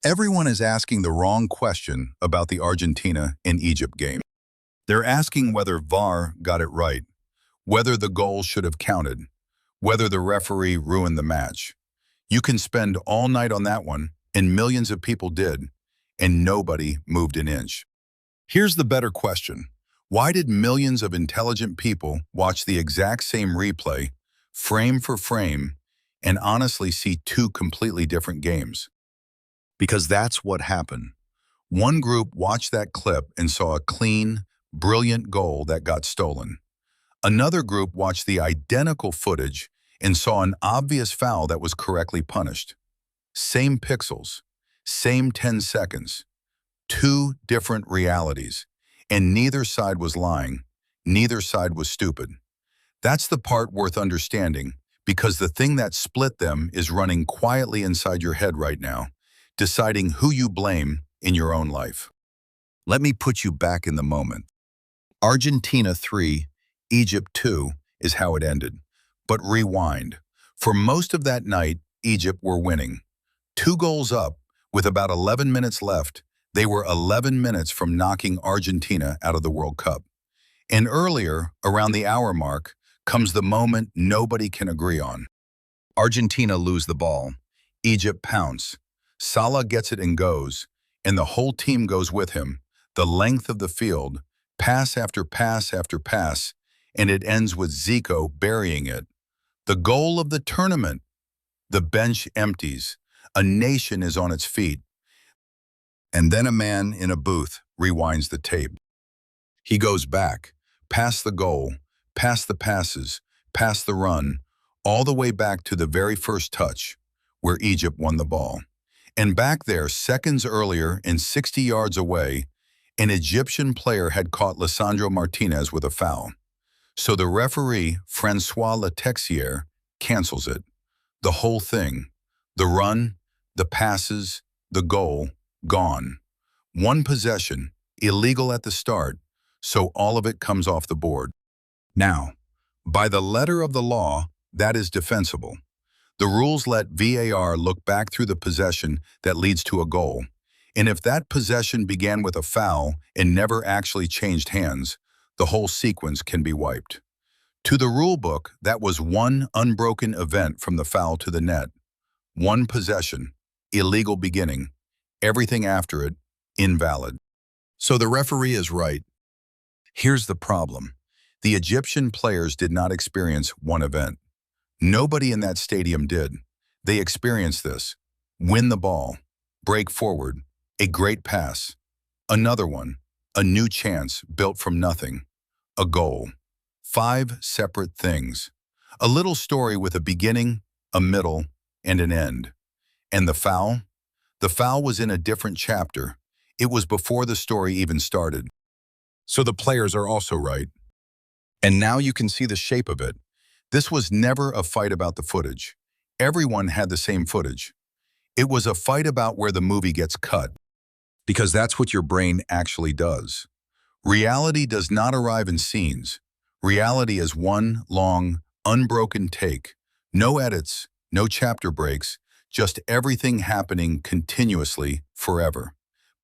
Everyone is asking the wrong question about the Argentina and Egypt game. They're asking whether VAR got it right, whether the goal should have counted, whether the referee ruined the match. You can spend all night on that one, and millions of people did, and nobody moved an inch. Here's the better question. Why did millions of intelligent people watch the exact same replay, frame for frame, and honestly see two completely different games? Because that's what happened. One group watched that clip and saw a clean, brilliant goal that got stolen. Another group watched the identical footage and saw an obvious foul that was correctly punished. Same pixels, same 10 seconds. Two different realities, and neither side was lying, neither side was stupid. That's the part worth understanding, because the thing that split them is running quietly inside your head right now, deciding who you blame in your own life. Let me put you back in the moment. Argentina 3, Egypt 2 is how it ended. But rewind. For most of that night, Egypt were winning. 2 goals up, with about 11 minutes left, they were 11 minutes from knocking Argentina out of the World Cup. And earlier, around the hour mark, comes the moment nobody can agree on. Argentina lose the ball. Egypt pounce. Salah gets it and goes, and the whole team goes with him, the length of the field, pass after pass after pass, and it ends with Zico burying it. The goal of the tournament. The bench empties. A nation is on its feet. And then a man in a booth rewinds the tape. He goes back, past the goal, past the passes, past the run, all the way back to the very first touch, where Egypt won the ball. And back there, seconds earlier and 60 yards away, an Egyptian player had caught Lisandro Martinez with a foul. So the referee, Francois Letexier, cancels it. The whole thing. The run, the passes, the goal, gone. One possession, illegal at the start, so all of it comes off the board. Now, by the letter of the law, that is defensible. The rules let VAR look back through the possession that leads to a goal. And if that possession began with a foul and never actually changed hands, the whole sequence can be wiped. To the rulebook, that was one unbroken event from the foul to the net. One possession, illegal beginning. Everything after it, invalid. So the referee is right. Here's the problem. The Egyptian players did not experience one event. Nobody in that stadium did. They experienced this. Win the ball, break forward, a great pass, another one, a new chance built from nothing, a goal. 5 separate things. A little story with a beginning, a middle, and an end. And the foul? The foul was in a different chapter. It was before the story even started. So the players are also right. And now you can see the shape of it. This was never a fight about the footage. Everyone had the same footage. It was a fight about where the movie gets cut. Because that's what your brain actually does. Reality does not arrive in scenes. Reality is one long, unbroken take. No edits, no chapter breaks, just everything happening continuously forever.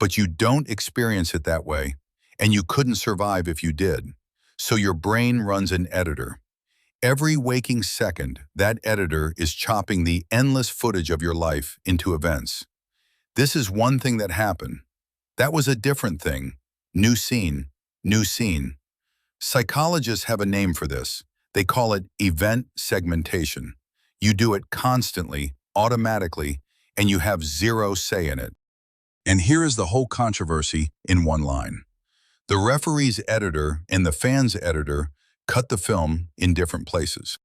But you don't experience it that way, and you couldn't survive if you did. So your brain runs an editor. Every waking second, that editor is chopping the endless footage of your life into events. This is one thing that happened. That was a different thing. New scene, new scene. Psychologists have a name for this. They call it event segmentation. You do it constantly, automatically, and you have zero say in it. And here is the whole controversy in one line. The referee's editor and the fan's editor cut the film in different places.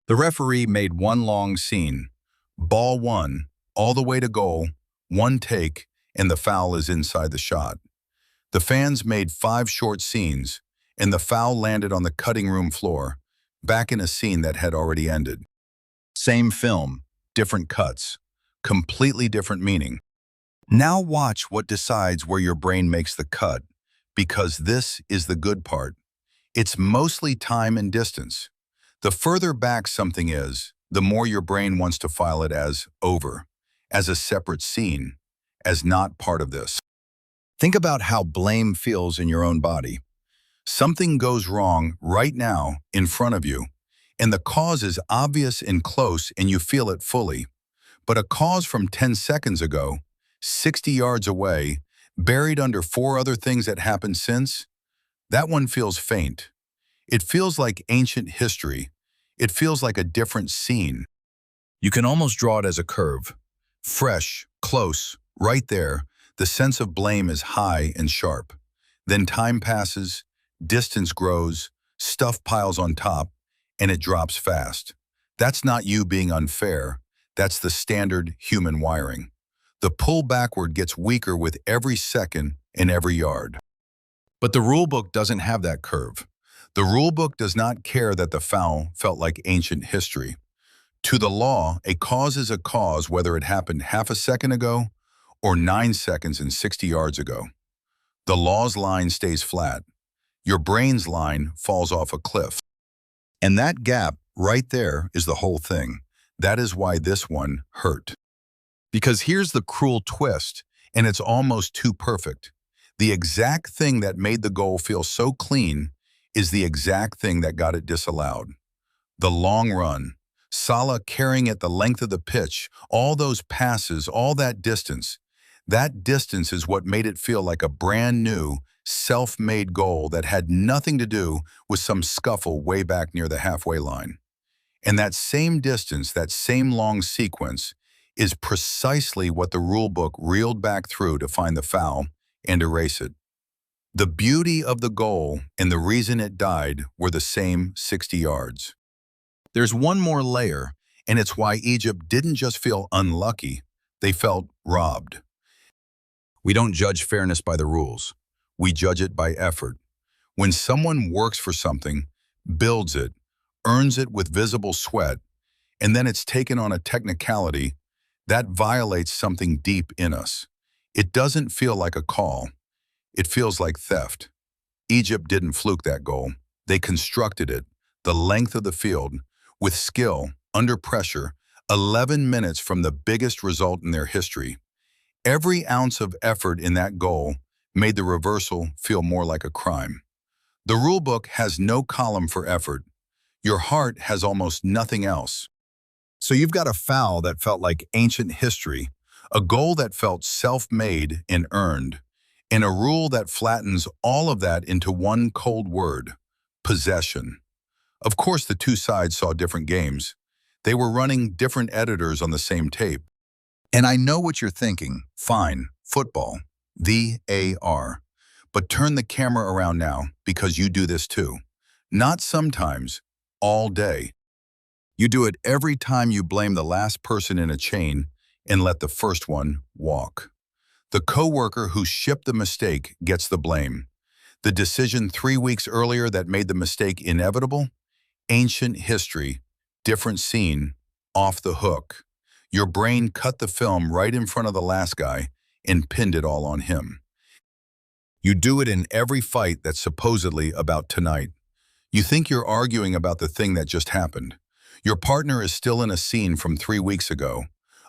The referee made one long scene. Ball one, all the way to goal, one take, and the foul is inside the shot. The fans made 5 short scenes, and the foul landed on the cutting room floor, back in a scene that had already ended. Same film, different cuts, completely different meaning. Now watch what decides where your brain makes the cut, because this is the good part. It's mostly time and distance. The further back something is, the more your brain wants to file it as over, as a separate scene, as not part of this. Think about how blame feels in your own body. Something goes wrong right now in front of you, and the cause is obvious and close and you feel it fully. But a cause from 10 seconds ago, 60 yards away, buried under 4 other things that happened since, that one feels faint. It feels like ancient history. It feels like a different scene. You can almost draw it as a curve. Fresh, close, right there, the sense of blame is high and sharp. Then time passes, distance grows, stuff piles on top, and it drops fast. That's not you being unfair. That's the standard human wiring. The pull backward gets weaker with every second and every yard. But the rulebook doesn't have that curve. The rulebook does not care that the foul felt like ancient history. To the law, a cause is a cause whether it happened half a second ago or 9 seconds and 60 yards ago. The law's line stays flat. Your brain's line falls off a cliff. And that gap right there is the whole thing. That is why this one hurt. Because here's the cruel twist, and it's almost too perfect. The exact thing that made the goal feel so clean is the exact thing that got it disallowed. The long run, Salah carrying it the length of the pitch, all those passes, all that distance is what made it feel like a brand new, self-made goal that had nothing to do with some scuffle way back near the halfway line. And that same distance, that same long sequence, is precisely what the rulebook reeled back through to find the foul and erase it. The beauty of the goal and the reason it died were the same 60 yards. There's one more layer, and it's why Egypt didn't just feel unlucky, they felt robbed. We don't judge fairness by the rules. We judge it by effort. When someone works for something, builds it, earns it with visible sweat, and then it's taken on a technicality, that violates something deep in us. It doesn't feel like a call. It feels like theft. Egypt didn't fluke that goal. They constructed it, the length of the field, with skill, under pressure, 11 minutes from the biggest result in their history. Every ounce of effort in that goal made the reversal feel more like a crime. The rulebook has no column for effort. Your heart has almost nothing else. So you've got a foul that felt like ancient history, a goal that felt self-made and earned, and a rule that flattens all of that into one cold word: possession. Of course, the two sides saw different games. They were running different editors on the same tape. And I know what you're thinking. Fine, football, VAR. But turn the camera around now, because you do this too. Not sometimes, all day. You do it every time you blame the last person in a chain and let the first one walk. The coworker who shipped the mistake gets the blame. The decision 3 weeks earlier that made the mistake inevitable? Ancient history, different scene, off the hook. Your brain cut the film right in front of the last guy and pinned it all on him. You do it in every fight that's supposedly about tonight. You think you're arguing about the thing that just happened. Your partner is still in a scene from 3 weeks ago,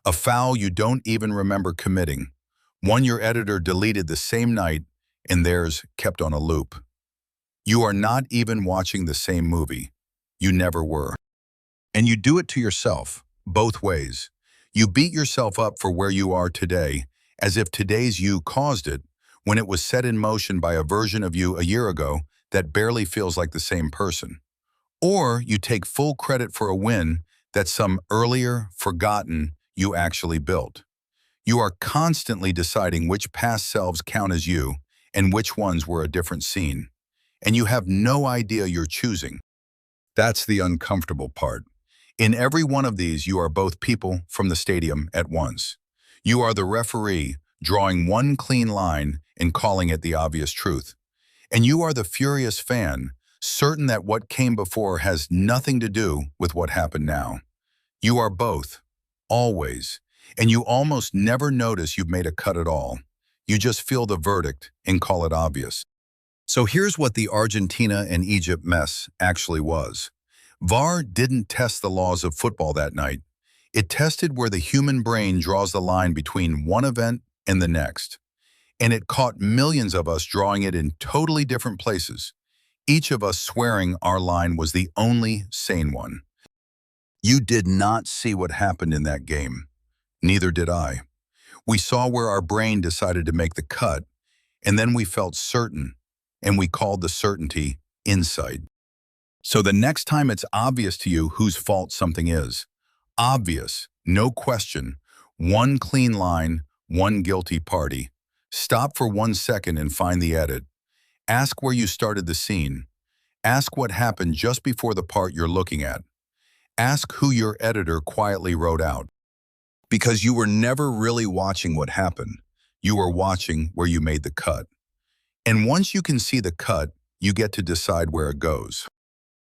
a foul you don't even remember committing, one your editor deleted the same night and theirs kept on a loop. You are not even watching the same movie. You never were. And you do it to yourself, both ways. You beat yourself up for where you are today, as if today's you caused it, when it was set in motion by a version of you a year ago that barely feels like the same person. Or you take full credit for a win that some earlier, forgotten you actually built. You are constantly deciding which past selves count as you and which ones were a different scene. And you have no idea you're choosing. That's the uncomfortable part. In every one of these, you are both people from the stadium at once. You are the referee, drawing one clean line and calling it the obvious truth. And you are the furious fan, certain that what came before has nothing to do with what happened now. You are both, always, and you almost never notice you've made a cut at all. You just feel the verdict and call it obvious. So here's what the Argentina and Egypt mess actually was. VAR didn't test the laws of football that night. It tested where the human brain draws the line between one event and the next. And it caught millions of us drawing it in totally different places, each of us swearing our line was the only sane one. You did not see what happened in that game. Neither did I. We saw where our brain decided to make the cut, and then we felt certain, and we called the certainty insight. So the next time it's obvious to you whose fault something is, obvious, no question, one clean line, one guilty party, stop for 1 second and find the edit. Ask where you started the scene. Ask what happened just before the part you're looking at. Ask who your editor quietly wrote out. Because you were never really watching what happened. You were watching where you made the cut. And once you can see the cut, you get to decide where it goes.